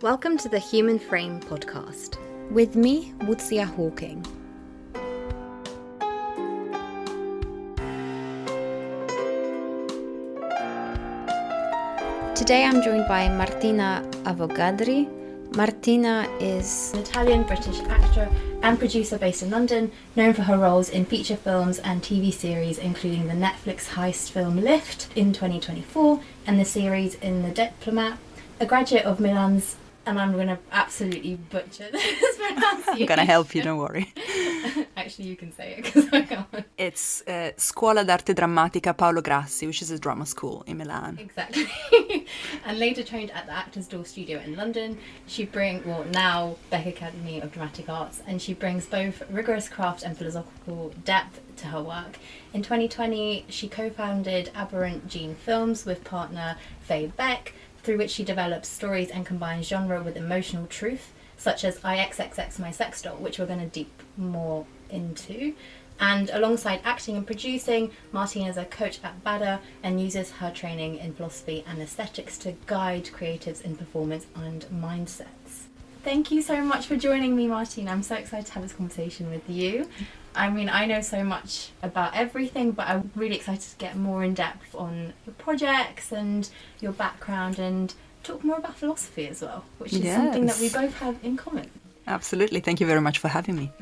Welcome to the Human Frame podcast. With me, Woodzia Hawking. Today I'm joined by Martina Avogadri. Martina is an Italian-British actor and producer based in London, known for her roles in feature films and TV series, including the Netflix heist film Lift in 2024 and the series in The Diplomat. A graduate of Milan's, and I'm going to absolutely butcher this pronunciation. I'm going to help you, don't worry. Actually, you can say it because I can't. It's Scuola d'Arte Drammatica Paolo Grassi, which is a drama school in Milan. Exactly. And later trained at the Actors Door Studio in London. Now Beck Academy of Dramatic Arts, and she brings both rigorous craft and philosophical depth to her work. In 2020, she co-founded Aberrant Gene Films with partner Faye Beck, through which she develops stories and combines genre with emotional truth, such as XXXX My Sex Doll, which we're going to deep more into. And alongside acting and producing, Martina is a coach at BADA and uses her training in philosophy and aesthetics to guide creatives in performance and mindsets. Thank you so much for joining me, Martina. I'm so excited to have this conversation with you. I mean, I know so much about everything, but I'm really excited to get more in depth on your projects and your background and talk more about philosophy as well, which is something that we both have in common. Absolutely. Thank you very much for having me.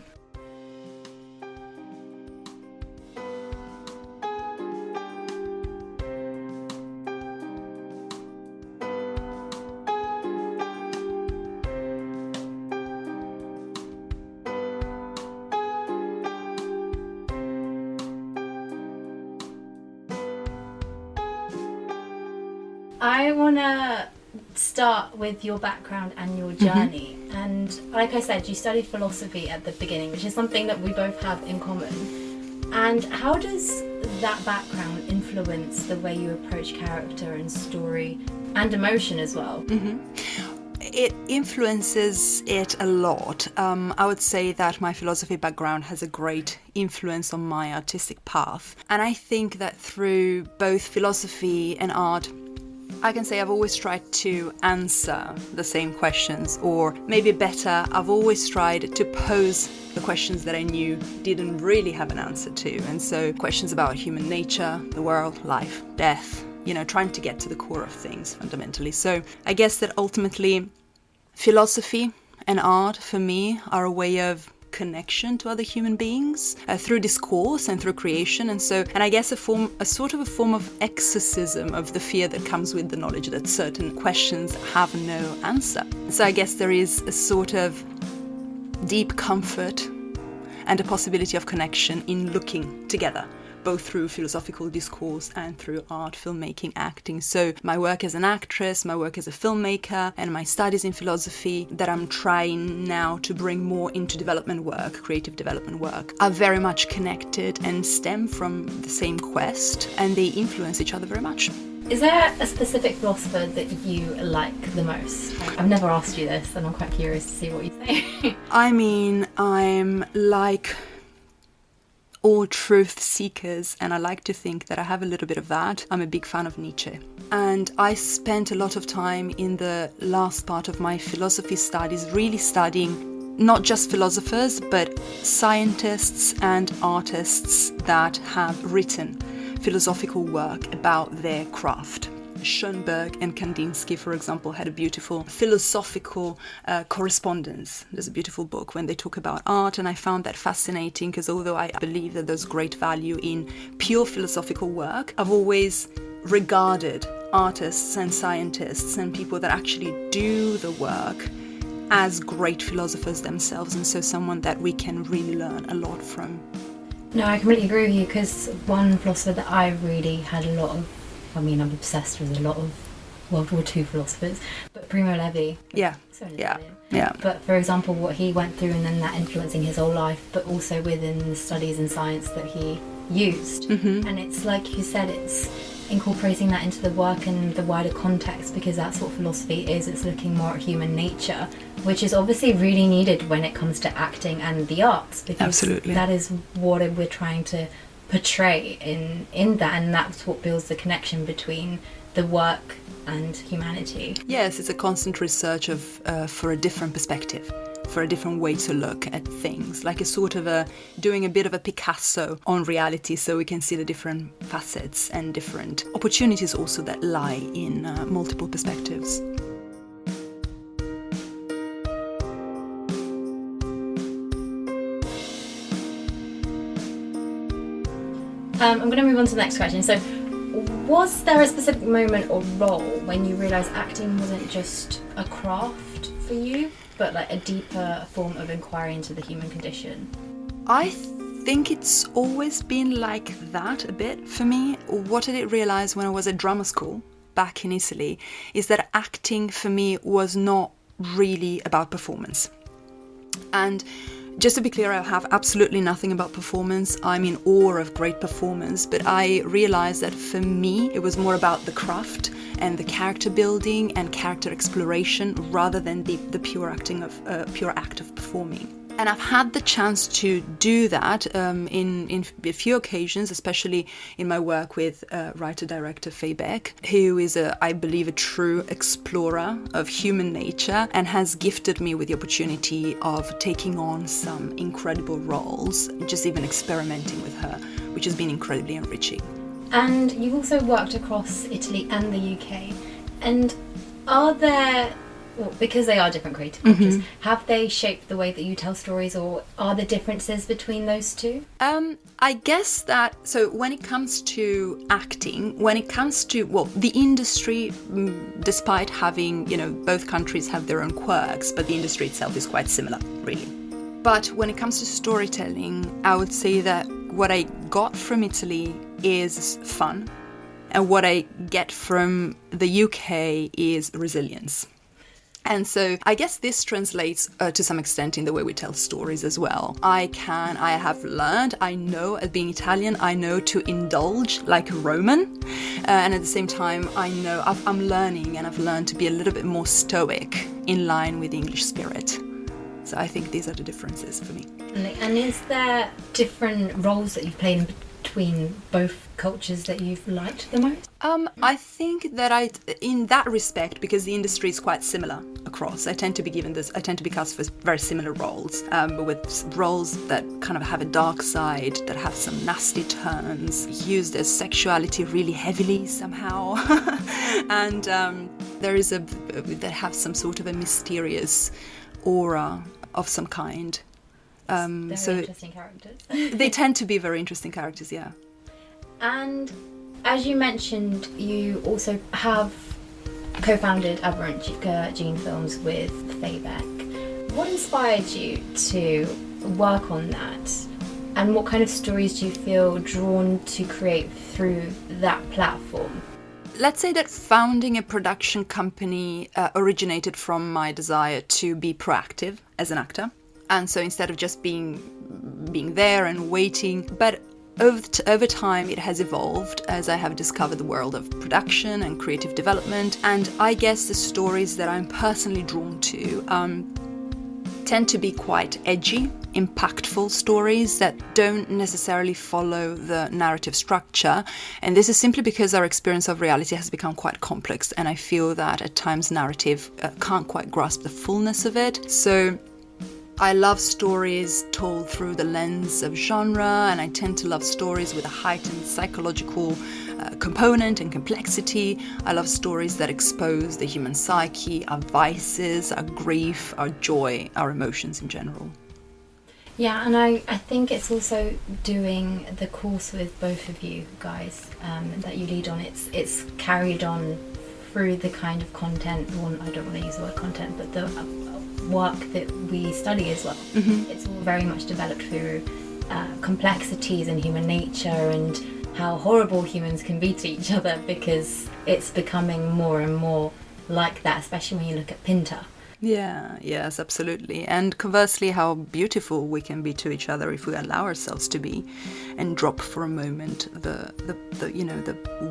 I want to start with your background and your journey. And like I said, you studied philosophy at the beginning, which is something that we both have in common. And how does that background influence the way you approach character and story and emotion as well? It influences it a lot. I would say that my philosophy background has a great influence on my artistic path. And I think that through both philosophy and art, I can say I've always tried to answer the same questions, or maybe better, I've always tried to pose the questions that I knew didn't really have an answer to. And so questions about human nature, the world, life, death, trying to get to the core of things fundamentally. So I guess that ultimately philosophy and art for me are a way of connection to other human beings through discourse and through creation, and I guess a sort of form of exorcism of the fear that comes with the knowledge that certain questions have no answer. So I guess there is a sort of deep comfort and a possibility of connection in looking together, both through philosophical discourse and through art, filmmaking, acting. So my work as an actress, my work as a filmmaker, and my studies in philosophy that I'm trying now to bring more into development work, creative development work, are very much connected and stem from the same quest, and they influence each other very much. Is there a specific philosopher that you like the most? I've never asked you this, and I'm quite curious to see what you say. I mean, I'm like all truth seekers, and I like to think that I have a little bit of that. I'm a big fan of Nietzsche, and I spent a lot of time in the last part of my philosophy studies really studying not just philosophers but scientists and artists that have written philosophical work about their craft. Schoenberg and Kandinsky, for example, had a beautiful philosophical correspondence. There's a beautiful book when they talk about art, and I found that fascinating because although I believe that there's great value in pure philosophical work, I've always regarded artists and scientists and people that actually do the work as great philosophers themselves, and so someone that we can really learn a lot from. No, I completely agree with you, because one philosopher that I really had a lot of, I'm obsessed with a lot of World War II philosophers, but Primo Levi. Yeah. But for example, what he went through and then that influencing his whole life, but also within the studies in science that he used. And it's like you said, it's incorporating that into the work and the wider context, because that's what philosophy is. It's looking more at human nature, which is obviously really needed when it comes to acting and the arts, because Absolutely. That is what we're trying to portray in that, and that's what builds the connection between the work and humanity. Yes, it's a constant research of for a different perspective, for a different way to look at things, like a sort of doing a bit of a Picasso on reality, so we can see the different facets and different opportunities also that lie in multiple perspectives. I'm going to move on to the next question. So, was there a specific moment or role when you realised acting wasn't just a craft for you, but like a deeper form of inquiry into the human condition? I think it's always been like that a bit for me. What I did realise when I was at drama school back in Italy is that acting for me was not really about performance. And just to be clear, I have absolutely nothing about performance. I'm in awe of great performance, but I realized that for me, it was more about the craft and the character building and character exploration rather than the pure pure act of performing. And I've had the chance to do that in a few occasions, especially in my work with writer-director Faye Beck, who is, I believe, a true explorer of human nature and has gifted me with the opportunity of taking on some incredible roles, just even experimenting with her, which has been incredibly enriching. And you've also worked across Italy and the UK. And are there... Well, because they are different creative cultures, have they shaped the way that you tell stories, or are there differences between those two? I guess that, so when it comes to acting, when it comes to, well, the industry, despite having, both countries have their own quirks, but the industry itself is quite similar, really. But when it comes to storytelling, I would say that what I got from Italy is fun, and what I get from the UK is resilience. And so I guess this translates to some extent in the way we tell stories as well. I have learned, I know, as being Italian, I know to indulge like a Roman. And at the same time, I know I'm learning, and I've learned to be a little bit more stoic in line with the English spirit. So I think these are the differences for me. And is there different roles that you've played in between both cultures that you've liked the most? I think that in that respect, because the industry is quite similar across, I tend to be cast for very similar roles, but with roles that kind of have a dark side, that have some nasty turns, use their sexuality really heavily somehow, and that have some sort of a mysterious aura of some kind. Very interesting characters. They tend to be very interesting characters, yeah. And as you mentioned, you also have co-founded Aberrant Gene Films with Faye Beck. What inspired you to work on that? And what kind of stories do you feel drawn to create through that platform? Let's say that founding a production company originated from my desire to be proactive as an actor. And so instead of just being there and waiting, but over time it has evolved as I have discovered the world of production and creative development. And I guess the stories that I'm personally drawn to tend to be quite edgy, impactful stories that don't necessarily follow the narrative structure. And this is simply because our experience of reality has become quite complex, and I feel that at times narrative can't quite grasp the fullness of it. So I love stories told through the lens of genre, and I tend to love stories with a heightened psychological component and complexity. I love stories that expose the human psyche, our vices, our grief, our joy, our emotions in general. Yeah, and I think it's also doing the course with both of you guys that you lead on. It's carried on through the kind of content, well, I don't want to use the word content, but the work that we study as well. Mm-hmm. It's all very much developed through complexities in human nature and how horrible humans can be to each other, because it's becoming more and more like that, especially when you look at Pinter. Yeah, yes, absolutely. And conversely, how beautiful we can be to each other if we allow ourselves to be, and drop for a moment the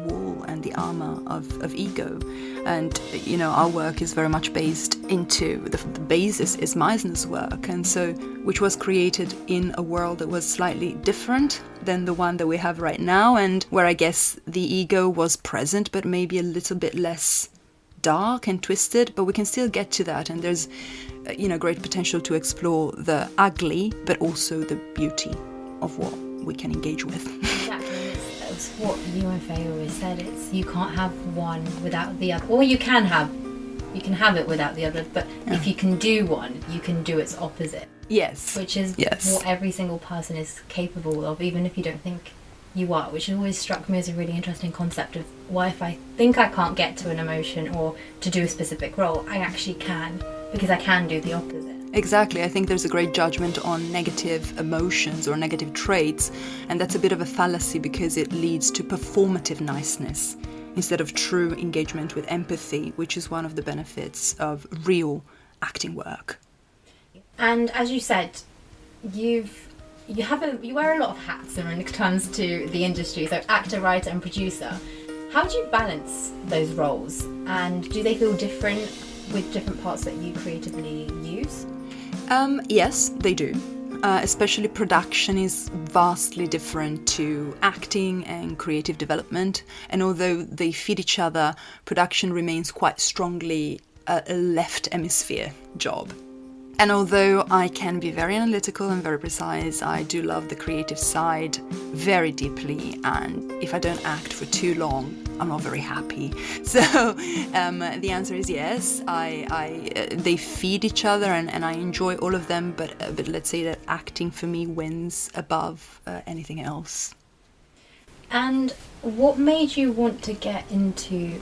wall and the armor of ego. And our work is very much based into the basis is Meisner's work, and so which was created in a world that was slightly different than the one that we have right now, and where I guess the ego was present, but maybe a little bit less dark and twisted, but we can still get to that, and there's great potential to explore the ugly but also the beauty of what we can engage with. Exactly. It's what you and Faye always said, it's you can't have one without the other, or you can have it without the other, but if you can do one, you can do its opposite. Yes. Which is what every single person is capable of, even if you don't think you are, which has always struck me as a really interesting concept of why if I think I can't get to an emotion or to do a specific role, I actually can, because I can do the opposite. Exactly. I think there's a great judgment on negative emotions or negative traits, and that's a bit of a fallacy because it leads to performative niceness instead of true engagement with empathy, which is one of the benefits of real acting work. And as you said, you wear a lot of hats when it comes to the industry, so actor, writer and producer. How do you balance those roles, and do they feel different with different parts that you creatively use? Yes, they do. Especially production is vastly different to acting and creative development, and although they feed each other, production remains quite strongly a left hemisphere job. And although I can be very analytical and very precise, I do love the creative side very deeply, and if I don't act for too long, I'm not very happy. So the answer is yes, they feed each other, and I enjoy all of them, but let's say that acting for me wins above anything else. And what made you want to get into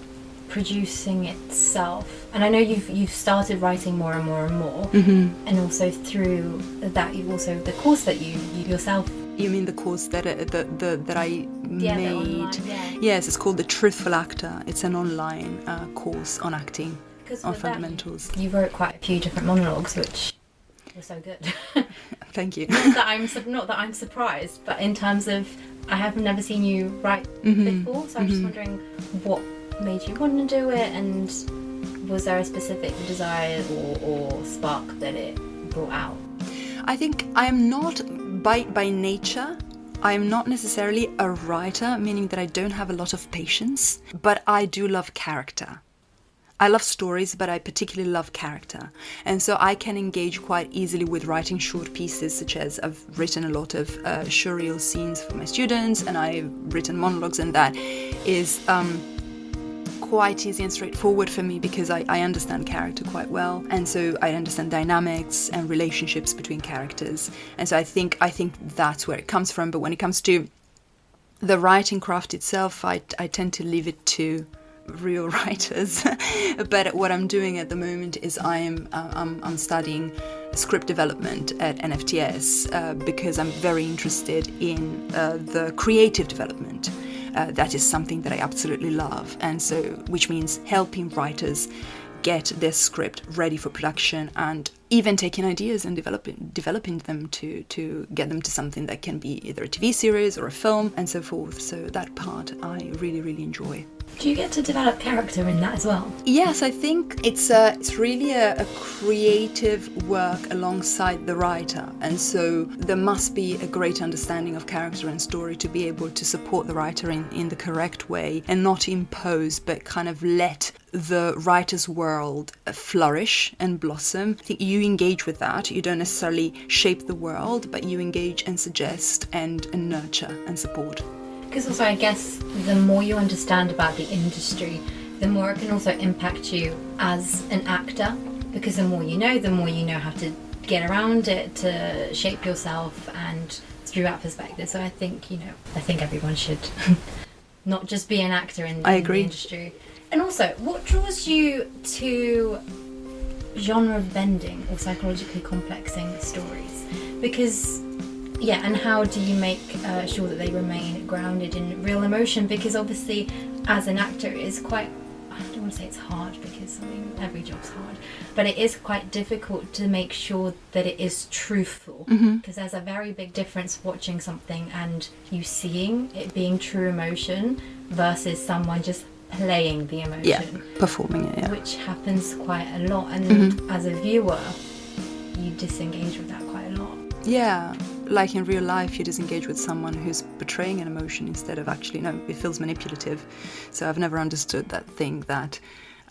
producing itself? And I know you've started writing more and more and more, and also through that you've also the course that you yourself. You mean the course that I made? The online, Yes, it's called the Truthful Actor. It's an online course on acting, on fundamentals. You wrote quite a few different monologues, which were so good. Thank you. Not that I'm surprised, but in terms of I have never seen you write before, so I'm just wondering what made you want to do it, and was there a specific desire or spark that it brought out? I think I am not, by nature, I am not necessarily a writer, meaning that I don't have a lot of patience, but I do love character. I love stories, but I particularly love character. And so I can engage quite easily with writing short pieces, such as I've written a lot of surreal scenes for my students, and I've written monologues, and that is quite easy and straightforward for me because I understand character quite well, and so I understand dynamics and relationships between characters, and so I think that's where it comes from. But when it comes to the writing craft itself, I tend to leave it to real writers. But what I'm doing at the moment is I'm studying script development at NFTS because I'm very interested in the creative development. That is something that I absolutely love, and so which means helping writers get their script ready for production, and even taking ideas and developing them to get them to something that can be either a TV series or a film and so forth. So that part I really, really enjoy. Do you get to develop character in that as well? Yes, I think it's really a creative work alongside the writer, and so there must be a great understanding of character and story to be able to support the writer in the correct way and not impose, but kind of let the writer's world flourish and blossom. I think you engage with that. You don't necessarily shape the world, but you engage and suggest and nurture and support. Because also I guess the more you understand about the industry, the more it can also impact you as an actor, because the more you know how to get around it to shape yourself and through that perspective. So I think everyone should not just be an actor in the industry. And also, what draws you to genre bending or psychologically complexing stories? Because and how do you make sure that they remain grounded in real emotion? Because obviously, as an actor, it is quite, I don't want to say it's hard because I mean every job's hard, but it is quite difficult to make sure that it is truthful, because there's a very big difference watching something and you seeing it being true emotion versus someone just playing the emotion, performing it, which happens quite a lot, and as a viewer you disengage with that quite a lot. Like in real life, you disengage with someone who's portraying an emotion instead of actually, no, it feels manipulative. So I've never understood that thing that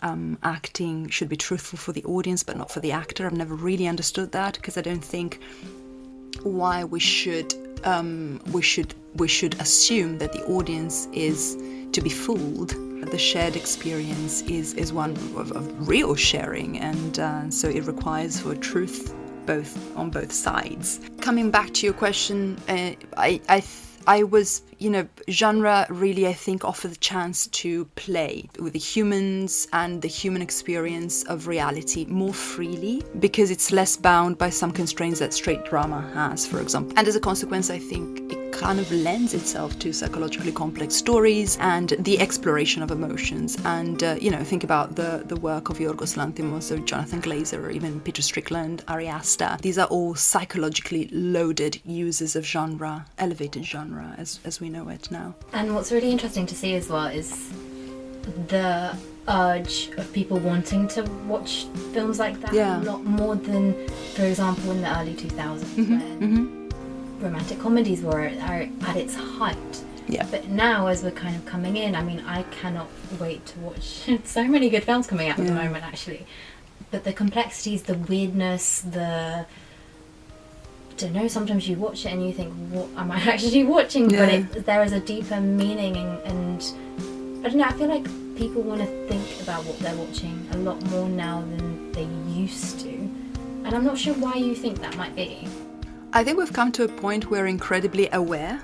acting should be truthful for the audience but not for the actor. I've never really understood that, because I don't think why we should assume that the audience is to be fooled. The shared experience is one of real sharing, and so it requires for truth on both sides. Coming back to your question, I was, genre really, I think, offer the chance to play with the humans and the human experience of reality more freely, because it's less bound by some constraints that straight drama has, for example. And as a consequence, I think it kind of lends itself to psychologically complex stories and the exploration of emotions. And, think about the work of Yorgos Lanthimos, or Jonathan Glazer, or even Peter Strickland, Ari Aster. These are all psychologically loaded uses of genre, elevated genre, as we know it now. And what's really interesting to see as well is the urge of people wanting to watch films like that a lot more than, for example, in the early 2000s when romantic comedies were at its height. But now, as we're kind of coming in, I mean, I cannot wait to watch so many good films coming out at the moment, actually. But the complexities, the weirdness, I don't know, sometimes you watch it and you think, what am I actually watching? But there is a deeper meaning, and I don't know, I feel like people want to think about what they're watching a lot more now than they used to. And I'm not sure why you think that might be. I think we've come to a point where we're incredibly aware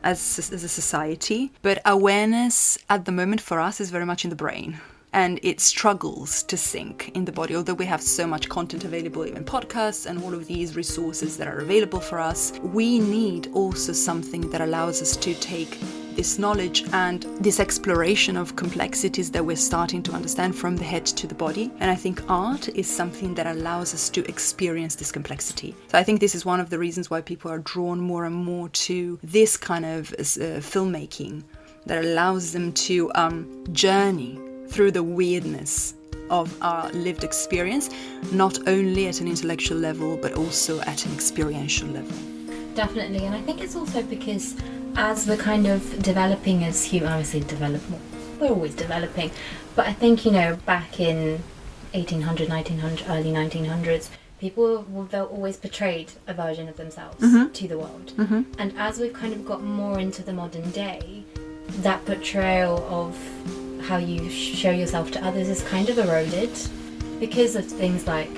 as a society, but awareness at the moment for us is very much in the brain. And it struggles to sink in the body, although we have so much content available, even podcasts and all of these resources that are available for us. We need also something that allows us to take this knowledge and this exploration of complexities that we're starting to understand from the head to the body. And I think art is something that allows us to experience this complexity. So I think this is one of the reasons why people are drawn more and more to this kind of filmmaking that allows them to journey through the weirdness of our lived experience, not only at an intellectual level, but also at an experiential level. Definitely, and I think it's also because as we're kind of developing as human, obviously we're always developing, but I think, back in 1800, 1900, early 1900s, people they'll always portrayed a version of themselves to the world. And as we've kind of got more into the modern day, that portrayal of how you show yourself to others is kind of eroded because of things like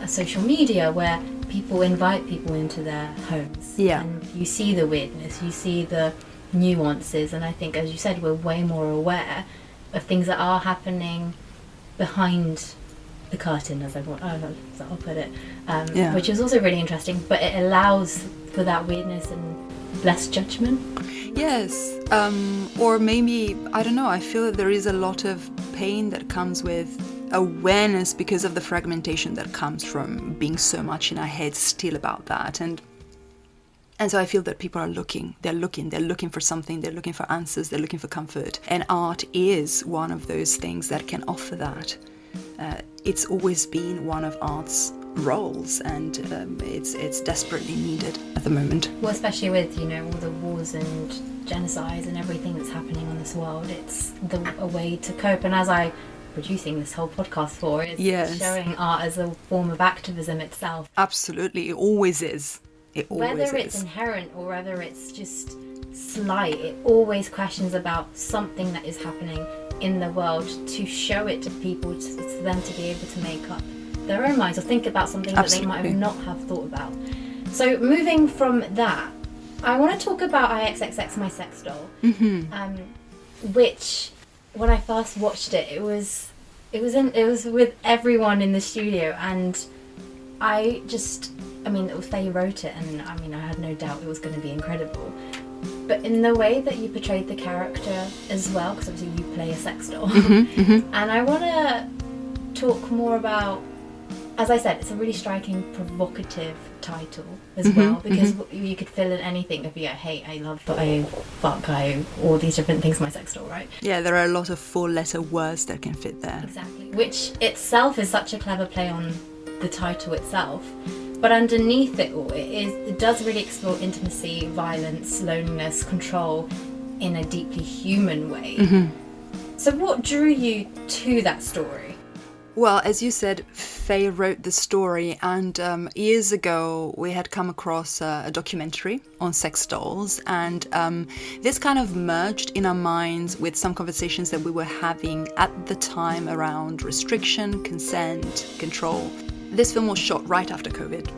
social media, where people invite people into their homes. And you see the weirdness, you see the nuances, and I think, as you said, we're way more aware of things that are happening behind the curtain, as I'll put it, which is also really interesting, but it allows for that weirdness and less judgment. Yes, or maybe, I don't know, I feel that there is a lot of pain that comes with awareness because of the fragmentation that comes from being so much in our heads still about that. And so I feel that people are looking for something, they're looking for answers, they're looking for comfort. And art is one of those things that can offer that. It's always been one of art's roles, and it's desperately needed at the moment. Well, especially with, all the wars and genocides and everything that's happening on this world, it's a way to cope. And as I producing this whole podcast for is showing art as a form of activism itself. Absolutely, it always is. Whether it's inherent or whether it's just slight, it always questions about something that is happening in the world to show it to people, for them to be able to make up their own minds or think about something that they might not have thought about. So moving from that, I want to talk about XXXX, my sex doll, which when I first watched it, it was with everyone in the studio, and Faye wrote it, and I had no doubt it was going to be incredible. but in the way that you portrayed the character as well, because obviously you play a sex doll. And I want to talk more about, as I said, it's a really striking, provocative title as well, because you could fill in anything of, yeah, hey, I love, I fuck, all these different things, my sex doll, right? Yeah, there are a lot of 4-letter words that can fit there. Exactly. Which itself is such a clever play on the title itself. But underneath it all, it does really explore intimacy, violence, loneliness, control in a deeply human way. So what drew you to that story? Well, as you said, Faye wrote the story, and years ago we had come across a documentary on sex dolls, and this kind of merged in our minds with some conversations that we were having at the time around restriction, consent, control. This film was shot right after COVID,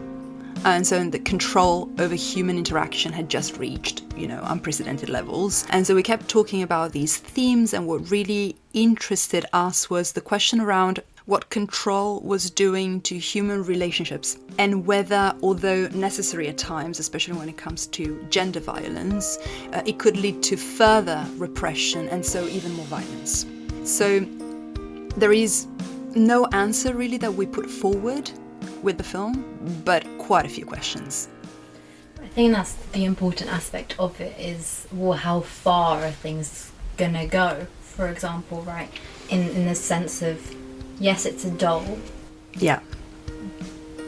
and so the control over human interaction had just reached, unprecedented levels. And so we kept talking about these themes, and what really interested us was the question around what control was doing to human relationships, and whether, although necessary at times, especially when it comes to gender violence, it could lead to further repression and so even more violence. So there is no answer really that we put forward with the film, but quite a few questions. I think that's the important aspect of it, is, well, how far are things gonna go? For example, right, in the sense of, yes, it's a doll. Yeah.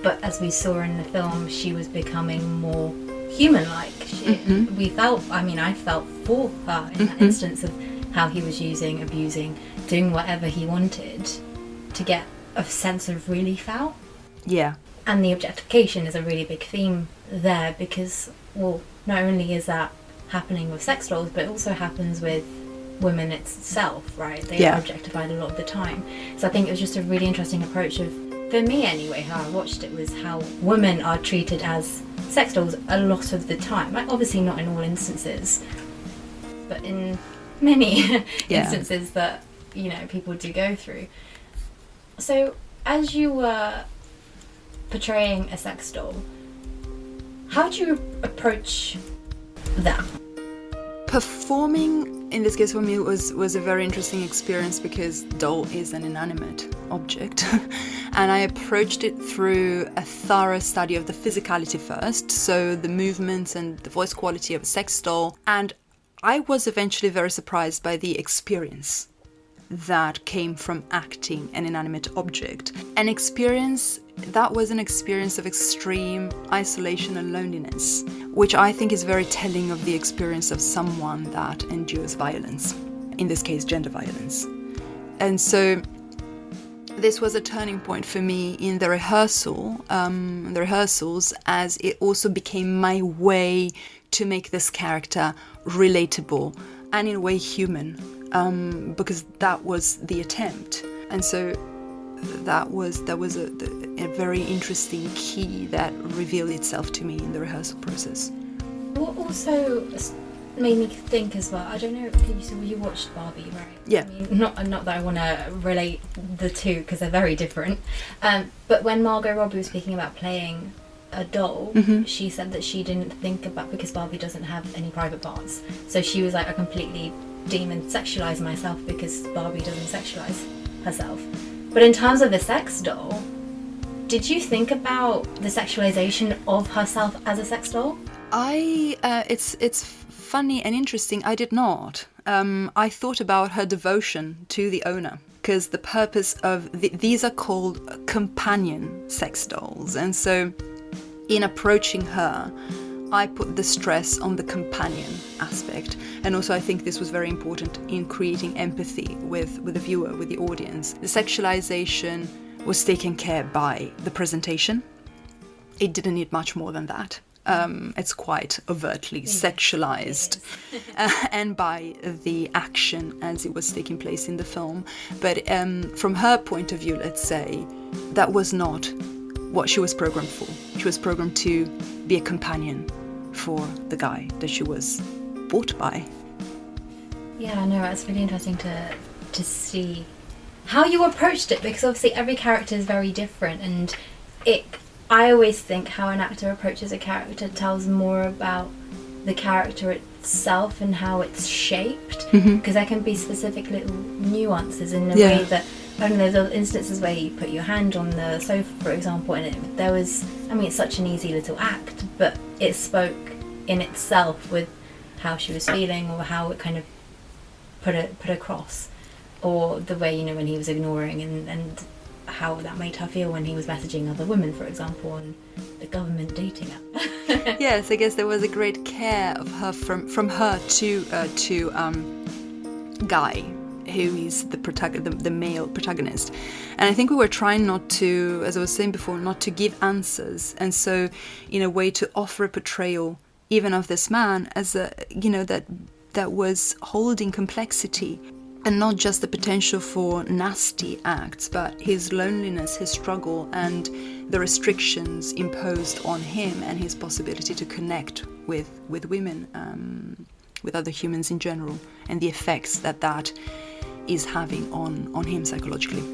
But as we saw in the film, she was becoming more human-like. I felt for her in that instance of how he was using, abusing, doing whatever he wanted to get a sense of relief out. Yeah. And the objectification is a really big theme there, because, well, not only is that happening with sex dolls, but it also happens with women itself, right? They are objectified a lot of the time. So I think it was just a really interesting approach of, for me anyway, how I watched it, was how women are treated as sex dolls a lot of the time. Like, obviously not in all instances, but in many instances that, people do go through. So as you were portraying a sex doll, how do you approach that? Performing, in this case for me, was a very interesting experience, because doll is an inanimate object. And I approached it through a thorough study of the physicality first, so the movements and the voice quality of a sex doll. And I was eventually very surprised by the experience that came from acting an inanimate object. An experience that was an experience of extreme isolation and loneliness, which I think is very telling of the experience of someone that endures violence, in this case gender violence. And so this was a turning point for me in the rehearsals, as it also became my way to make this character relatable and in a way human, because that was the attempt. And so that was a very interesting key that revealed itself to me in the rehearsal process. What also made me think as well, I don't know, you watched Barbie, right? Yeah. I mean, not that I want to relate the two, because they're very different. But when Margot Robbie was speaking about playing a doll, she said that she didn't think about, because Barbie doesn't have any private parts. So she was like, I completely demon sexualize myself because Barbie doesn't sexualize herself. But in terms of the sex doll, did you think about the sexualization of herself as a sex doll? It's funny and interesting. I did not. I thought about her devotion to the owner, because the purpose of these are called companion sex dolls, and so in approaching her, I put the stress on the companion aspect. And also I think this was very important in creating empathy with the viewer, with the audience. The sexualization was taken care by the presentation. It didn't need much more than that. It's quite overtly sexualized, and by the action as it was taking place in the film. But from her point of view, let's say, that was not what she was programmed for. She was programmed to be a companion for the guy that she was bought by. Yeah, I know, it's really interesting to see how you approached it, because obviously every character is very different, and I always think how an actor approaches a character tells more about the character itself and how it's shaped, because there can be specific little nuances in the way that, I don't know, there are instances where you put your hand on the sofa, for example, and there was, I mean, it's such an easy little act, but it spoke in itself with how she was feeling, or how it kind of put across, or the way, you know, when he was ignoring, and how that made her feel when he was messaging other women, for example, on the government dating app. Yes, I guess there was a great care of her from her to Guy, who is the male protagonist. And I think we were trying not to, as I was saying before, not to give answers, and so in a way to offer a portrayal even of this man as a, you know, that was holding complexity, and not just the potential for nasty acts, but his loneliness, his struggle, and the restrictions imposed on him, and his possibility to connect with women, with other humans in general, and the effects that is having on him psychologically.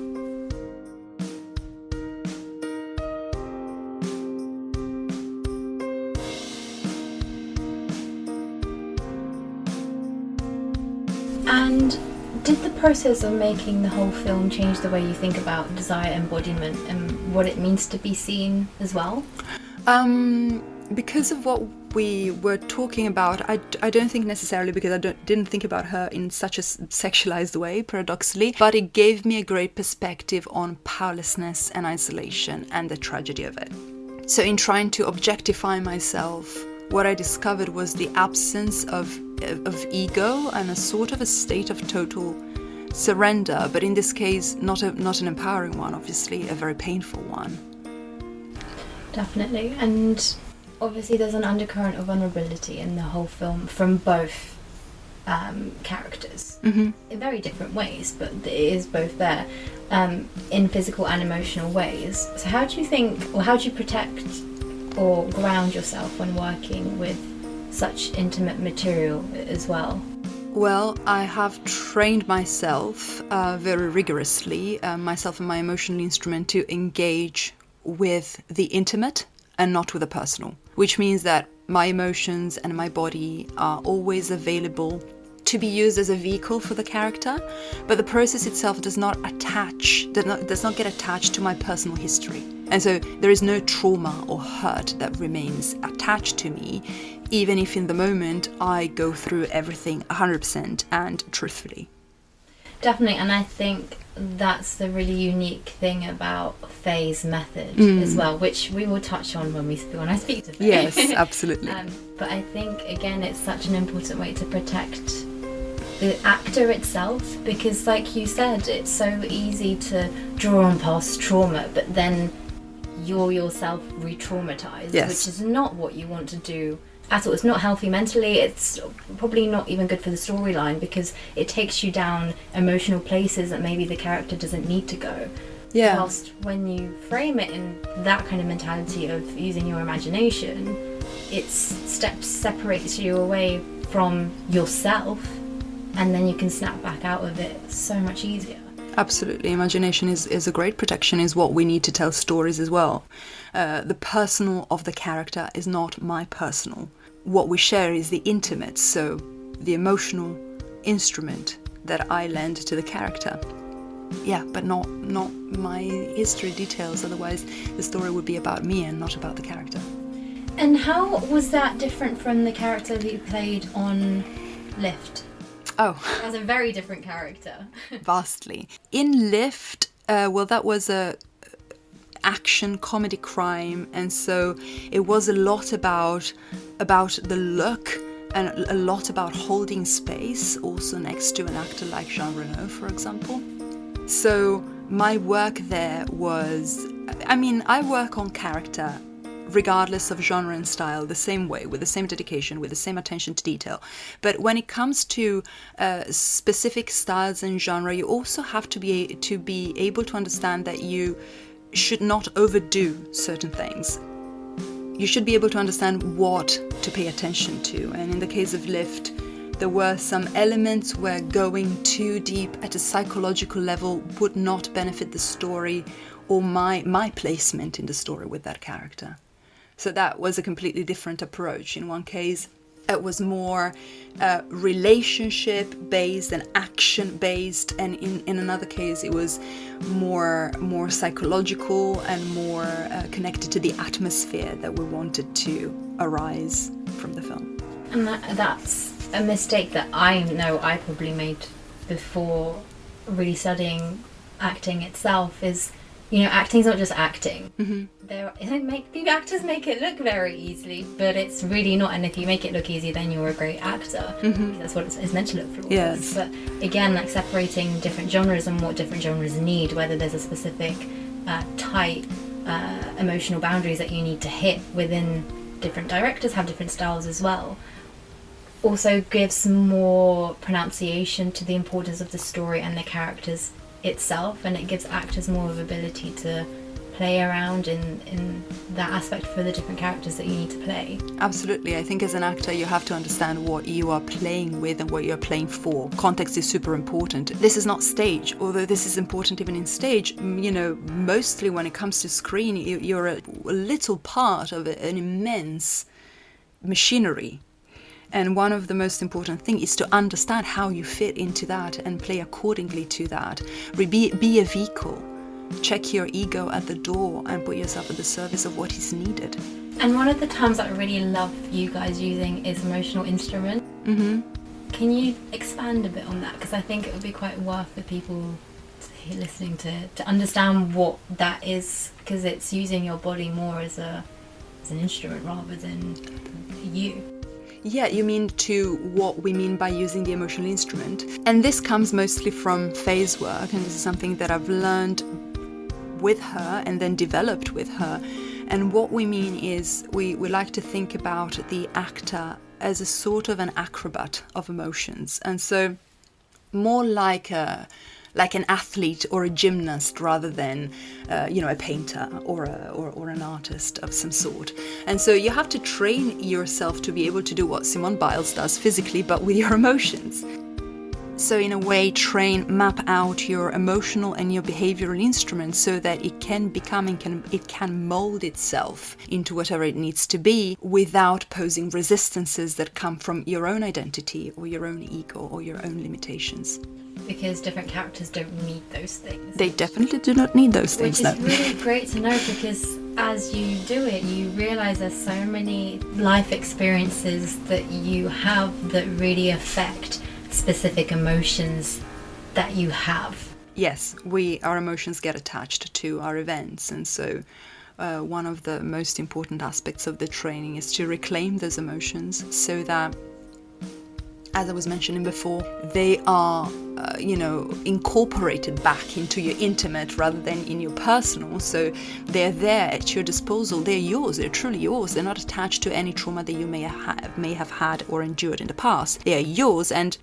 And did the process of making the whole film change the way you think about desire, embodiment, and what it means to be seen as well? Because of what we were talking about, I don't think necessarily because I didn't think about her in such a sexualized way, paradoxically, but it gave me a great perspective on powerlessness and isolation and the tragedy of it. So in trying to objectify myself, what I discovered was the absence of ego and a sort of a state of total surrender, but in this case not an empowering one, obviously a very painful one. Definitely. And obviously there's an undercurrent of vulnerability in the whole film from both characters, in very different ways, but it is both there, in physical and emotional ways. So how do you think, or how do you protect or ground yourself when working with such intimate material as well? Well, I have trained myself very rigorously, myself and my emotional instrument, to engage with the intimate and not with the personal, which means that my emotions and my body are always available to be used as a vehicle for the character, but the process itself does not get attached to my personal history. And so there is no trauma or hurt that remains attached to me, even if in the moment I go through everything 100% and truthfully. Definitely, and I think that's the really unique thing about Faye's method as well, which we will touch on when I speak to Faye. Yes, absolutely. But I think, again, it's such an important way to protect the actor itself, because like you said, it's so easy to draw on past trauma, but then you're yourself re-traumatized, which is not what you want to do at all. It's not healthy mentally, it's probably not even good for the storyline, because it takes you down emotional places that maybe the character doesn't need to go. Whilst when you frame it in that kind of mentality of using your imagination, it separates you away from yourself, and then you can snap back out of it so much easier. Absolutely. Imagination is a great protection, is what we need to tell stories as well. The personal of the character is not my personal. What we share is the intimate, so the emotional instrument that I lend to the character. Yeah, but not my history details, otherwise the story would be about me and not about the character. And how was that different from the character that you played on Lift? Oh. That was a very different character. Vastly. In Lift, well, that was a action comedy crime, and so it was a lot about the look and a lot about holding space, also next to an actor like Jean Reno, for example. So my work there was, I work on character regardless of genre and style, the same way, with the same dedication, with the same attention to detail. But when it comes to specific styles and genre, you also have to be able to understand that you should not overdo certain things. You should be able to understand what to pay attention to. And in the case of Lift, there were some elements where going too deep at a psychological level would not benefit the story or my placement in the story with that character. So that was a completely different approach. In one case, It was more relationship based and action based, and in another case it was more psychological and more connected to the atmosphere that we wanted to arise from the film. And that's a mistake that I know I probably made before really studying acting itself, is, you know, acting's not just acting. Actors make it look very easily, but it's really not. And if you make it look easy, then you're a great actor. That's what it's meant to look flawless. Yes. But again, like separating different genres and what different genres need, whether there's a specific tight emotional boundaries that you need to hit within different directors, have different styles as well, also gives more pronunciation to the importance of the story and the characters itself, and it gives actors more of ability to play around in that aspect for the different characters that you need to play. Absolutely. I think as an actor you have to understand what you are playing with and what you're playing for. Context is super important. This is not stage, although this is important even in stage. You know, mostly when it comes to screen, you're a little part of an immense machinery. And one of the most important things is to understand how you fit into that and play accordingly to that. Be a vehicle. Check your ego at the door and put yourself at the service of what is needed. And one of the terms that I really love you guys using is emotional instrument. Can you expand a bit on that? Because I think it would be quite worth for people listening to understand what that is, because it's using your body more as an instrument rather than you. Yeah, you mean to what we mean by using the emotional instrument. And this comes mostly from phase work, and this is something that I've learned with her and then developed with her. And what we mean is we like to think about the actor as a sort of an acrobat of emotions. And so more like an athlete or a gymnast rather than a painter or an artist of some sort. And so you have to train yourself to be able to do what Simone Biles does physically, but with your emotions. So in a way, map out your emotional and your behavioral instruments so that it can become it can mold itself into whatever it needs to be without posing resistances that come from your own identity or your own ego or your own limitations. Because different characters don't need those things. They definitely do not need those things. Which is really great to know, because as you do it, you realise there's so many life experiences that you have that really affect specific emotions that you have. Yes, our emotions get attached to our events, and so one of the most important aspects of the training is to reclaim those emotions so that, as I was mentioning before, they are, incorporated back into your intimate rather than in your personal. So they're there at your disposal. They're yours. They're truly yours. They're not attached to any trauma that you may have had or endured in the past. They are yours, and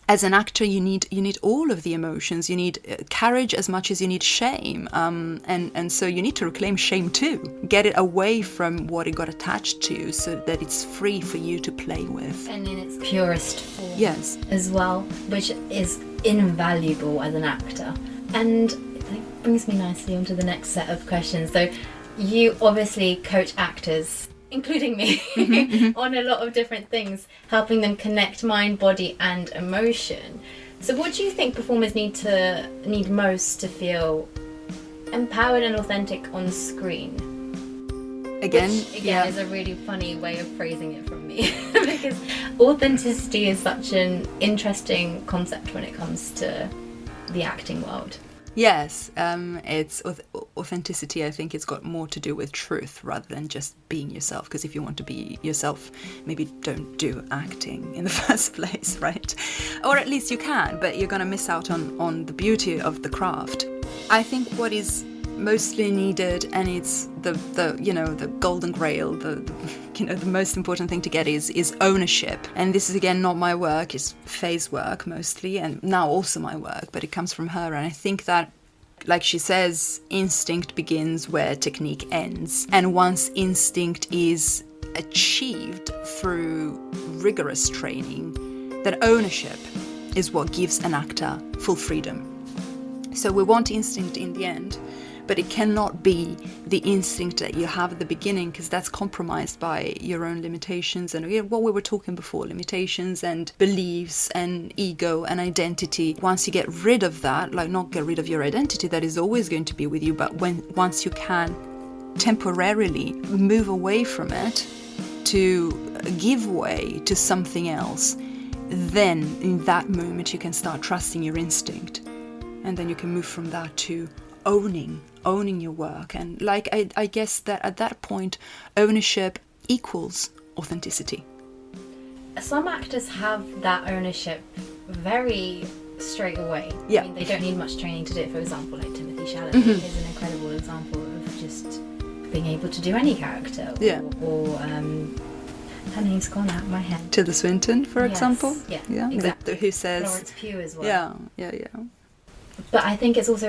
as an actor, you need all of the emotions. You need courage as much as you need shame, and so you need to reclaim shame too. Get it away from what it got attached to, so that it's free for you to play with. And in its purest form, yes, as well, which is invaluable as an actor. And it brings me nicely onto the next set of questions. So, you obviously coach actors, including me, on a lot of different things, helping them connect mind, body and emotion. So what do you think performers need most to feel empowered and authentic on screen? Again, is a really funny way of phrasing it from me, because authenticity is such an interesting concept when it comes to the acting world. Yes, it's authenticity. I think it's got more to do with truth rather than just being yourself. Because if you want to be yourself, maybe don't do acting in the first place, right? Or at least you can, but you're going to miss out on the beauty of the craft. I think what is mostly needed, and it's the golden grail, the most important thing to get is ownership. And this is again not my work, it's Faye's work mostly, and now also my work, but it comes from her. And I think that, like she says, instinct begins where technique ends, and once instinct is achieved through rigorous training, then ownership is what gives an actor full freedom. So we want instinct in the end, but it cannot be the instinct that you have at the beginning, because that's compromised by your own limitations and what we were talking before, limitations and beliefs and ego and identity. Once you get rid of that, like not get rid of your identity that is always going to be with you, but once you can temporarily move away from it to give way to something else, then in that moment you can start trusting your instinct, and then you can move from that to owning your work. And like I guess that at that point ownership equals authenticity. Some actors have that ownership very straight away. Yeah. I mean, they don't need much training to do it. For example, like Timothy Chalamet is an incredible example of just being able to do any character. Yeah. Or her name's gone out of my head. Tilda Swinton, for example. Yeah, exactly. Who says Florence Pugh as well. Yeah. But I think it's also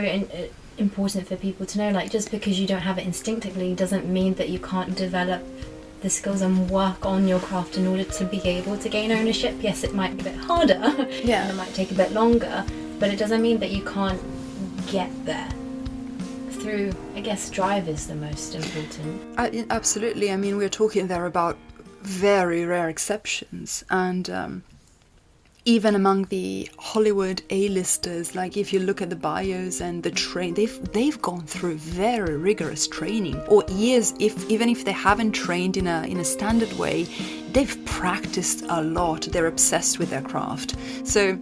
important for people to know, like, just because you don't have it instinctively doesn't mean that you can't develop the skills and work on your craft in order to be able to gain ownership. Yes, it might be a bit harder, and it might take a bit longer, but it doesn't mean that you can't get there through, I guess, drive is the most important. Absolutely. I mean, we're talking there about very rare exceptions, and even among the Hollywood A-listers, like if you look at the bios and the they've gone through very rigorous training, or years. Even if they haven't trained in a standard way, they've practiced a lot. They're obsessed with their craft. So,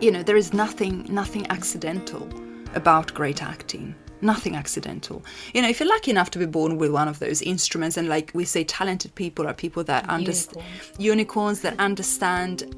there is nothing accidental about great acting. Nothing accidental. If you're lucky enough to be born with one of those instruments, and like we say, talented people are people that understand unicorns that understand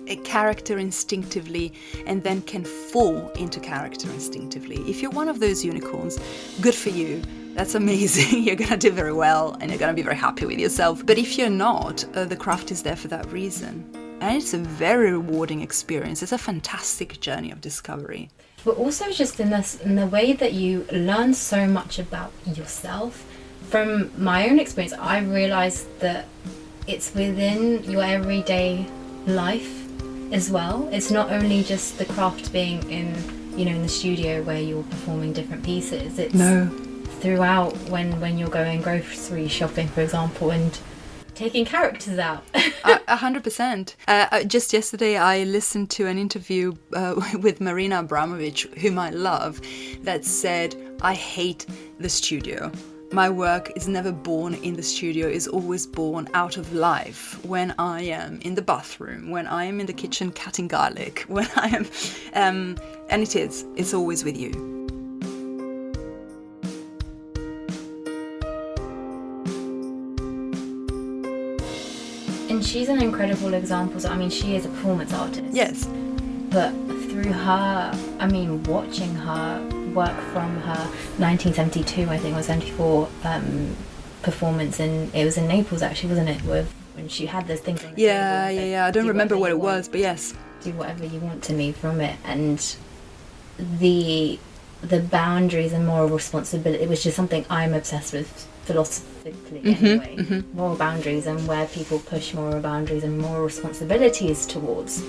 a character instinctively and then can fall into character instinctively. If you're one of those unicorns, good for you. That's amazing. You're going to do very well and you're going to be very happy with yourself. But if you're not, the craft is there for that reason. And it's a very rewarding experience. It's a fantastic journey of discovery. But also just in the way that you learn so much about yourself. From my own experience, I realised that it's within your everyday life as well. It's not only just the craft being in the studio where you're performing different pieces. It's throughout when you're going grocery shopping, for example, and taking characters out. 100%. Just yesterday I listened to an interview with Martina, whom I love, that said, I hate the studio. My work is never born in the studio, is always born out of life. When I am in the bathroom, when I am in the kitchen cutting garlic, when I am... and it's always with you. And she's an incredible example. So, I mean, she is a performance artist. Yes. But through her, watching her work from her 1972, I think, or 74 performance, and it was in Naples, actually, wasn't it? When she had those things on the table. Yeah. I don't remember what it was, but yes. Do whatever you want to me from it, and the boundaries and moral responsibility. It was just something I'm obsessed with philosophically anyway. Moral boundaries and where people push moral boundaries and moral responsibilities towards.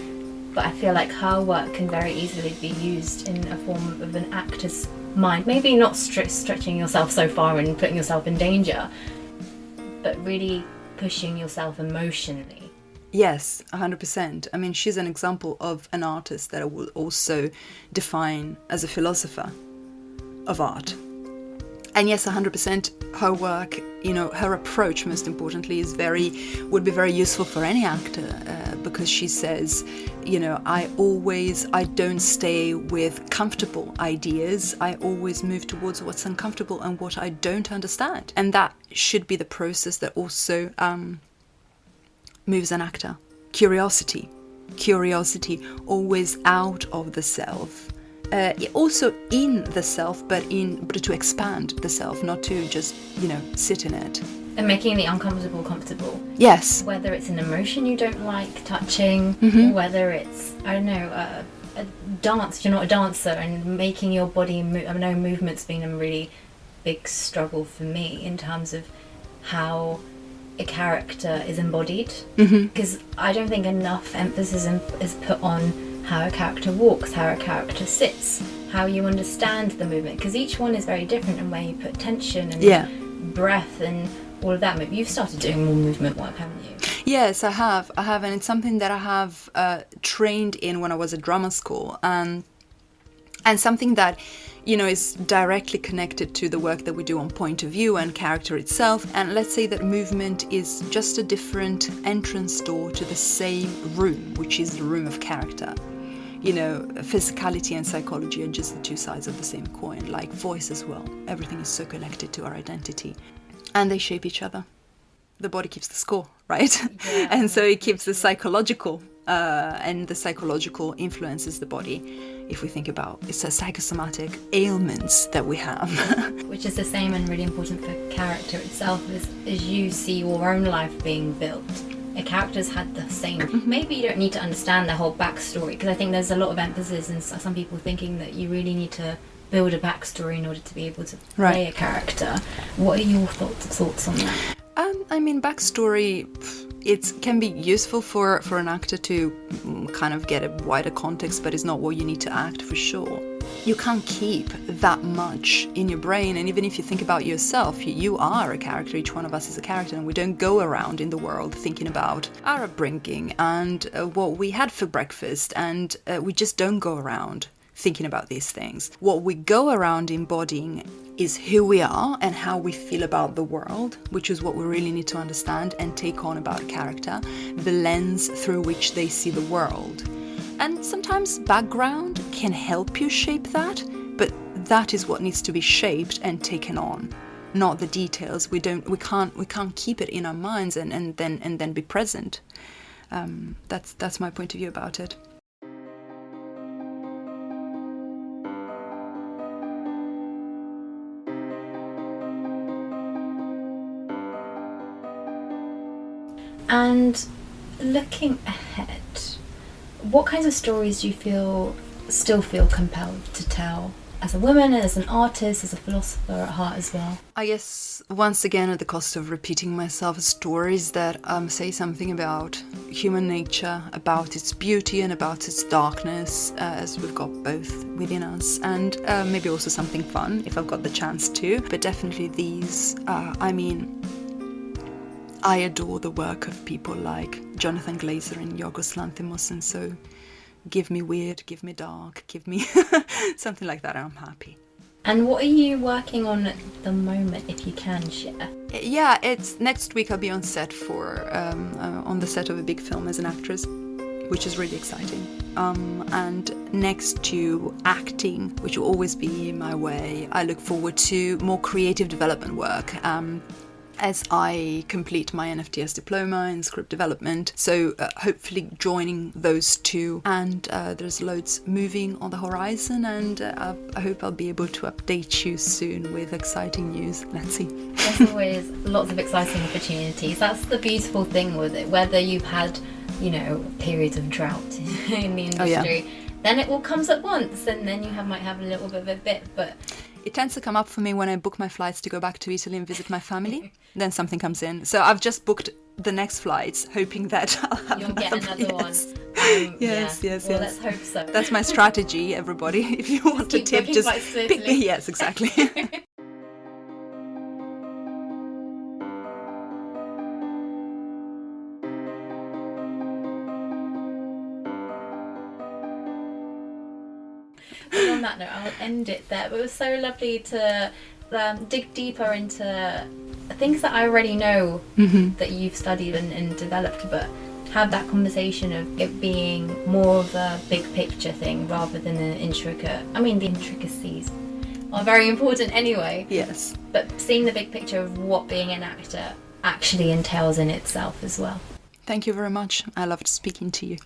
But I feel like her work can very easily be used in a form of an actor's mind. Maybe not stretching yourself so far and putting yourself in danger, but really pushing yourself emotionally. Yes, 100%. I mean, she's an example of an artist that I will also define as a philosopher of art. And yes, 100%, her work, her approach, most importantly, would be very useful for any actor, because she says, I don't stay with comfortable ideas. I always move towards what's uncomfortable and what I don't understand. And that should be the process that also moves an actor. Curiosity, always out of the self. Also in the self, but to expand the self, not to just, sit in it. And making the uncomfortable comfortable. Yes. Whether it's an emotion you don't like touching, or whether it's, a dance, if you're not a dancer, and making your body move. I know movement's been a really big struggle for me in terms of how a character is embodied. Because I don't think enough emphasis is put on how a character walks, how a character sits, how you understand the movement, because each one is very different, and where you put tension and breath and all of that. Maybe you've started doing more movement work, haven't you? Yes, I have, and it's something that I have trained in when I was at drama school, and something that, you know, is directly connected to the work that we do on point of view and character itself. And let's say that movement is just a different entrance door to the same room, which is the room of character. You know, physicality and psychology are just the two sides of the same coin, like voice as well. Everything is so connected to our identity, and they shape each other. The body keeps the score, right? Yeah. And so it keeps the psychological, and the psychological influences the body. If we think about it's a psychosomatic ailments that we have. Which is the same and really important for character itself, as you see your own life being built. A character's had the same. Maybe you don't need to understand their whole backstory, because I think there's a lot of emphasis in some people thinking that you really need to build a backstory in order to be able to play a character. What are your thoughts on that? I mean, backstory, it can be useful for an actor to kind of get a wider context, but it's not what you need to act, for sure. You can't keep that much in your brain, and even if you think about yourself, you are a character. Each one of us is a character, and we don't go around in the world thinking about our upbringing and what we had for breakfast, and we just don't go around thinking about these things. What we go around embodying is who we are and how we feel about the world, which is what we really need to understand and take on about a character, the lens through which they see the world. And sometimes background can help you shape that, but that is what needs to be shaped and taken on, not the details. We can't keep it in our minds and then be present. That's my point of view about it. And looking ahead, what kinds of stories do you still feel compelled to tell as a woman, as an artist, as a philosopher at heart as well? I guess, once again, at the cost of repeating myself, stories that say something about human nature, about its beauty and about its darkness, as we've got both within us, and maybe also something fun, if I've got the chance to. But definitely these, I adore the work of people like Jonathan Glazer and Yorgos Lanthimos, and so give me weird, give me dark, give me something like that, and I'm happy. And what are you working on at the moment, if you can share? Yeah, it's next week. I'll be on set on the set of a big film as an actress, which is really exciting. And next to acting, which will always be my way, I look forward to more creative development work. As I complete my NFTS diploma in script development. So hopefully joining those two, and there's loads moving on the horizon, and I hope I'll be able to update you soon with exciting news. Let's see. There's always lots of exciting opportunities. That's the beautiful thing with it, whether you've had, periods of drought in the industry, then it all comes at once, and then you might have a little bit of a bit, but it tends to come up for me when I book my flights to go back to Italy and visit my family. Then something comes in. So I've just booked the next flights, hoping that I'll have you'll get another one. Yes. Well, let's hope so. That's my strategy, everybody. If you want a tip, just pick me. Yes, exactly. Well, on that note, I'll end it there. But it was so lovely to dig deeper into things that I already know that you've studied and developed, but have that conversation of it being more of a big picture thing rather than an intricate. I mean, the intricacies are very important anyway. Yes. But seeing the big picture of what being an actor actually entails in itself as well. Thank you very much. I loved speaking to you.